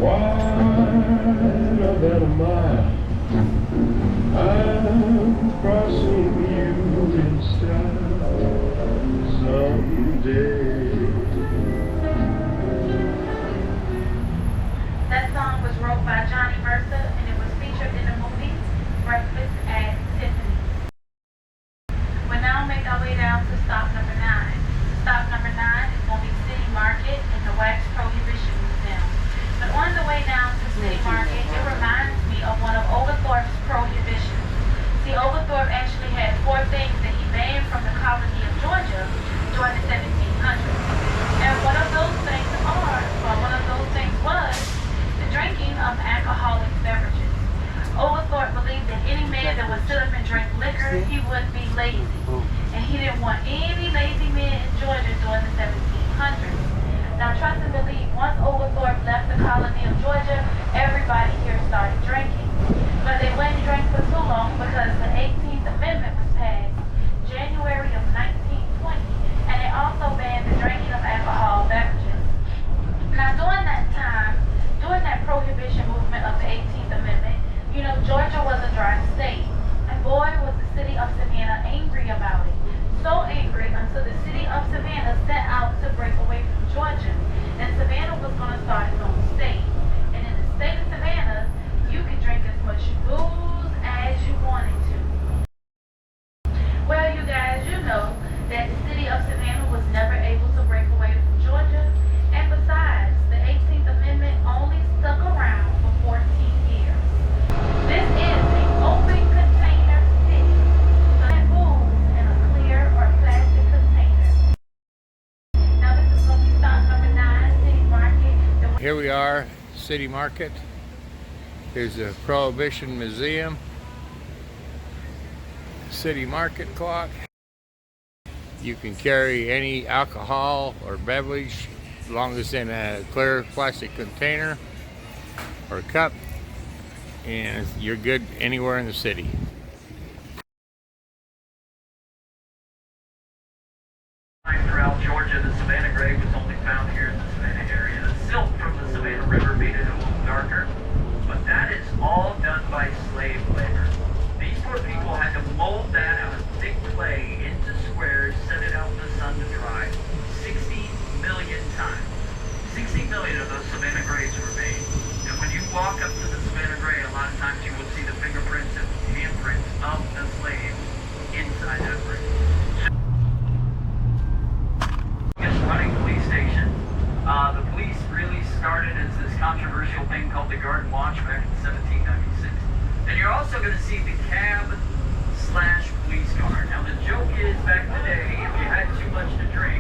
Wider than a mile, I'm crossing you in style someday. That song was wrote by Johnny Mercer and it was featured in the movie Breakfast at Tiffany's. We'll now make our way down to stop number 9. Stop number 9 is going to be City Market and the Wax Prohibition Museum. But on the way down to City Market, it reminds me of one of Oglethorpe's prohibitions. See, Oglethorpe actually had 4 things that he banned from the colony of Georgia during the 1700s. And one of those things was the drinking of alcoholic beverages. Oglethorpe believed that any man that would sit up and drink liquor, he would be lazy. And he didn't want any lazy men in Georgia during the 1700s. Now, trust and believe, once Oglethorpe left the colony of Georgia, everybody here started drinking. But they wouldn't drink for too long because the 18th Amendment was passed January of 1920, and it also banned the drinking of alcohol beverages. Now, during that time, during that prohibition movement of the 18th Amendment, you know, Georgia was a dry state. And boy, was the city of Savannah angry about it. So angry until the city of Savannah set out to break away from Georgia. And Savannah was going to start its own state. And in the state of Savannah, you could drink as much booze as you wanted to. Well, you guys, you know that the city of Savannah was never able to break away from Georgia. And besides, the 18th Amendment only stuck around for 14 years. This is an open container city, so that booze in a clear or plastic container. Now this is going to be stop number 9, City Market. Here we are, City Market. Here's the Prohibition Museum. City Market clock. You can carry any alcohol or beverage as long as it's in a clear plastic container or cup, and you're good anywhere in the city. Throughout Georgia, the Savannah grape was only found here in the Savannah area. The silt from the Savannah River made it a little darker, but that is all done by slave labor. These poor people had to mold that out of thick clay into squares, set it out in the sun to dry 60 million times. 60 million of those Savannah grapes were made. And when you walk up to the Savannah grape, a lot of times you will see the fingerprints and handprints of the slaves inside that grape. Running police station. The police really started as this controversial thing called the Garden Watch back in 1796. And you're also going to see the cab/police car. Now the joke is, back in the day, if you had too much to drink,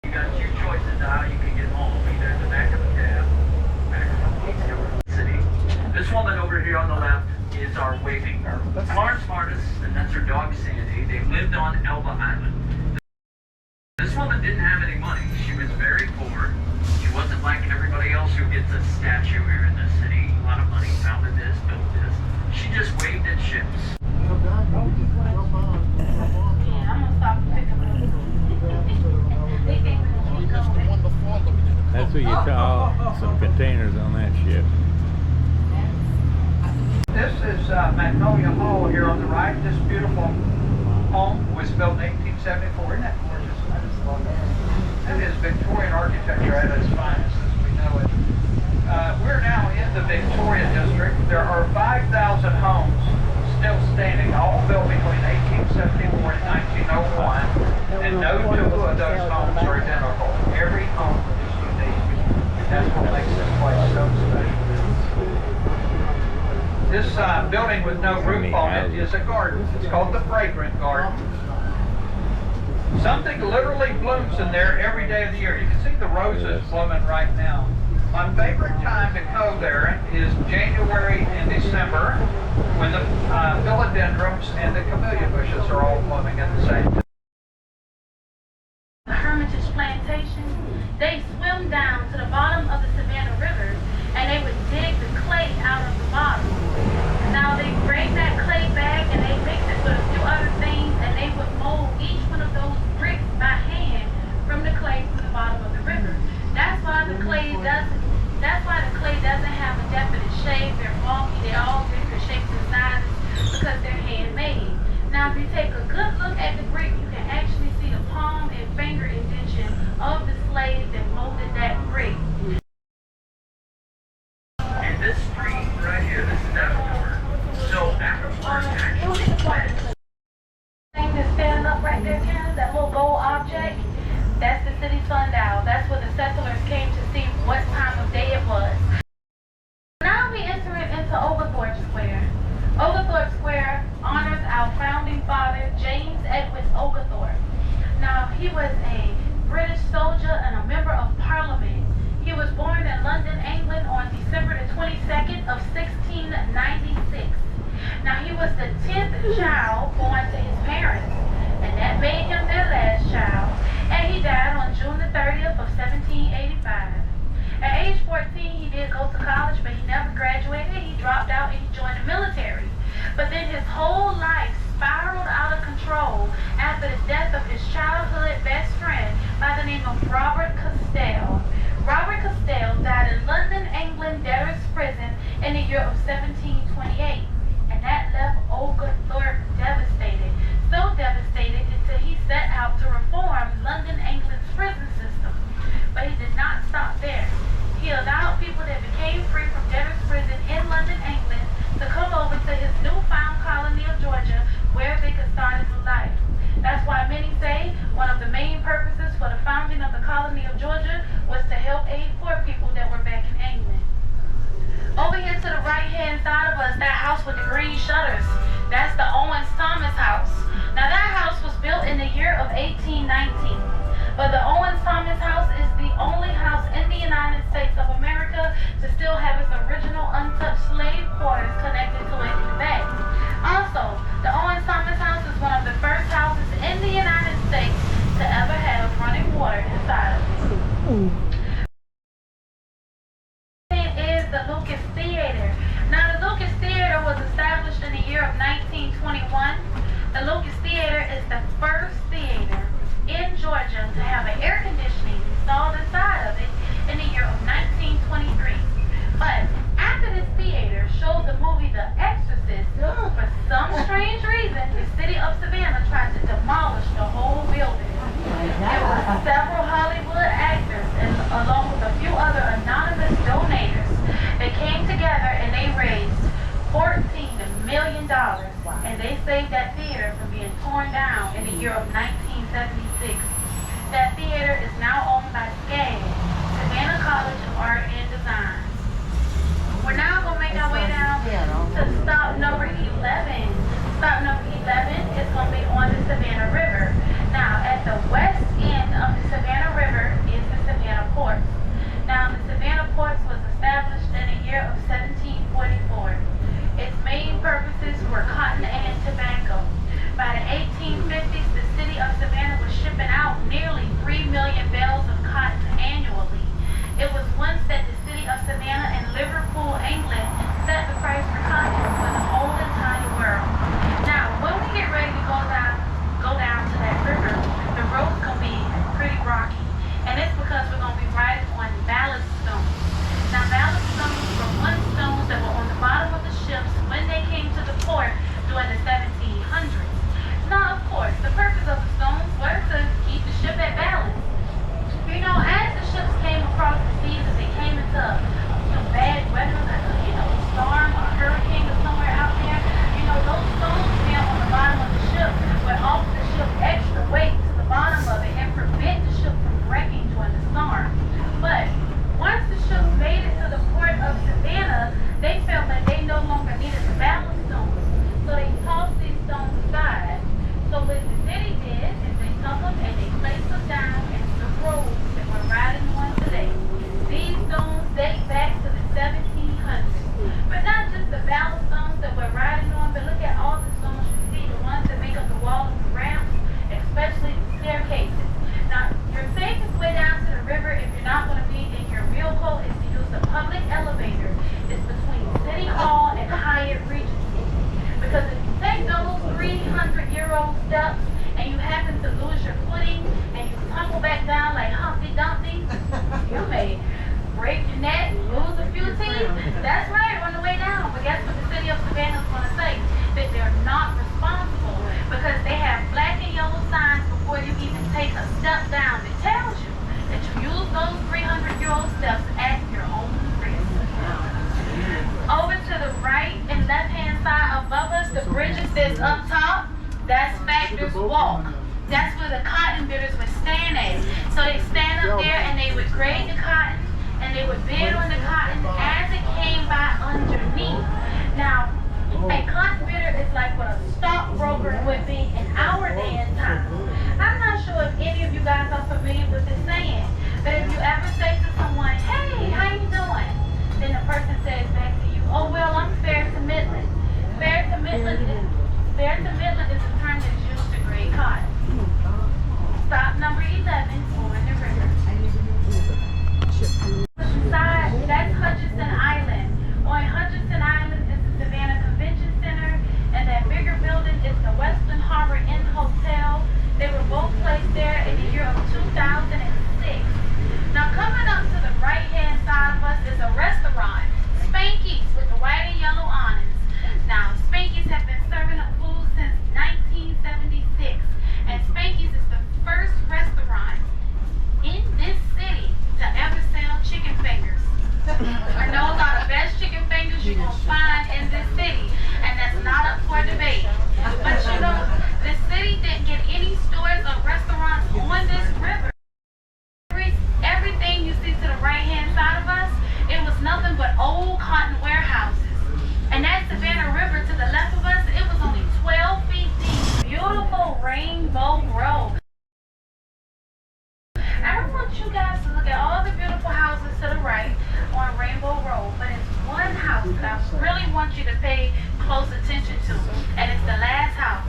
you got 2 choices of how you can get home. Either in the back of the cab, back of the police car. City. This woman over here on the left is our waving girl. Florence Martis, and that's her dog Sandy. They lived on Elba Island. This woman didn't have any money. She was very poor. She wasn't like everybody else who gets a statue here in the city. A lot of money, founded this, built this. She just waved at ships. Yeah, I'm gonna stop and pick them up. They think we're gonna keep going. That's what you call some containers on that ship. This is Magnolia Hall here on the right. This beautiful home was built in 1874. Isn't that gorgeous? That is Victorian architecture at its finest as we know it. We're now in the Victoria District. There are 5,000 homes still standing, all built between 1874 and 1901, and no 2 of those homes are identical. Every home is unique. That's what makes this place so special. This building with no roof on it is a garden. It's called the Fragrant Garden. Something literally blooms in there every day of the year. You can see the roses blooming right now. My favorite time to go there is January and December, when the philodendrons and the camellia bushes are all blooming at the same time. The Hermitage Plantation, they swim down to the bottom of the Savannah River and they would dig the clay out of the bottom. Now they bring that clay back and they mix it with a few other things and they would mold each one of those bricks by hand from the clay from the bottom of the river. That's why the clay that little gold object, that's the city sundial. That's where the settlers came to see what time of day it was. Now we enter into Oglethorpe Square. Oglethorpe Square honors our founding father, James Edward Oglethorpe. Now, he was a British soldier and a member of Parliament. He was born in London, England on December the 22nd of 1696. Now, he was the 10th child born to his parents, and that made him their last child. And he died on June the 30th of 1785. At age 14, he did go to college, but he never graduated. He dropped out and he joined the military. But then his whole life spiraled out of control after the death of his childhood best friend by the name of Robert Castell. Robert Castell died in London, England, Debtors' Prison in the year of 1728. And that left Oglethorpe devastated. So devastated until he set out to reform London, England's prison system. But he did not stop there. He allowed people that became free from debtors' prison in London, England, to come over to his newfound colony of Georgia, where they could start a new life. That's why many say one of the main purposes for the founding of the colony of Georgia was to help aid poor people that were back in England. Over here to the right-hand side of us, that house with the green shutters, that's the Owens Thomas house. Now that house was built in the year of 1819. But the Owens Thomas house is the only house in the United States of America to still have its original untouched slave quarters connected to it in the back. Also, the Owens Thomas house is one of the first houses in the United States to ever have running water inside of it. Is the Lucas Theater. Now, the Lucas Theater was established in the year of 1921. The Lucas Theater is the first theater in Georgia to have an air conditioning installed inside of it in the year of 1923. But after this theater showed the movie The Exorcist, for some strange reason, the city of Savannah tried to demolish the whole building. There were several Hollywood actors and along with a few other anonymous donators that came together and they raised $14 million, and they saved that theater from being torn down in the year of 1976. That theater is now owned by SCAD, Savannah College of Art and Design. We're now going to make our way down to stop number 11. Stop number 11 is going to be on the Savannah River. Now, at the west end of the Savannah River is the Savannah Ports. Now, the Savannah Ports was established in the year of 1744. Its main purposes were cotton and tobacco. By the 1850s, the city of Savannah was shipping out nearly 3 million bales of cotton annually. It was once that the city of Savannah and Liverpool, England, set the price for cotton for the whole entire world. Now, when we get ready to go down to that river, the road grade the cotton, and they would bid on the cotton as it came by underneath. Now, a cotton bidder is like what a stockbroker would be in our day and time. I'm not sure if any of you guys are familiar with this saying, but if you ever say to someone, hey, how you doing? Then the person says back to you, oh, well, I'm fair to middling. Fair to middling is a term that's used to grade cotton. Stop number 11 on the river. Side, that's Hutchinson Island. On Hutchinson Island is the Savannah Convention Center, and that bigger building is the Western Harbor Inn Hotel. They were both placed there in the year of 2006. Now coming up to the right-hand side of us is a restaurant, Spanky's, with the white and yellow awnings. Now Spanky's have been serving up food since 1976, and Spanky's is the first restaurant in this city to ever sell chicken fingers. And those are the best chicken fingers you're going to find in this city, and that's not up for debate. But you know, the city didn't get any stores or restaurants on this river. Everything you see to the right-hand side of us, it was nothing but old cotton warehouses. And that Savannah River to the left of us, it was only 12 feet deep. Beautiful Rainbow Road. I don't want you guys to look at all the beautiful houses to the right on Rainbow Road, but it's one house that I really want you to pay close attention to, and it's the last house.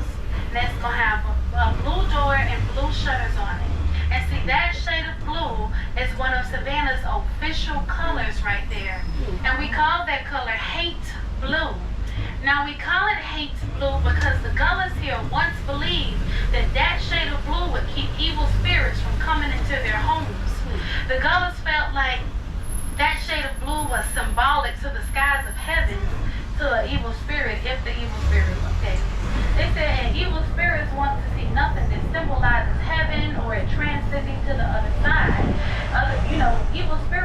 And it's going to have a blue door and blue shutters on it. And see, that shade of blue is one of Savannah's official colors right there. And we call that color hate blue. Now we call it hate blue because the Gullahs here once believed that that shade of blue would keep evil spirits from coming into their homes. The Gullahs felt like that shade of blue was symbolic to the skies of heaven, to an evil spirit, if the evil spirit was dead. They said, and evil spirits want to see nothing that symbolizes heaven or it transcending to the other side. Evil spirits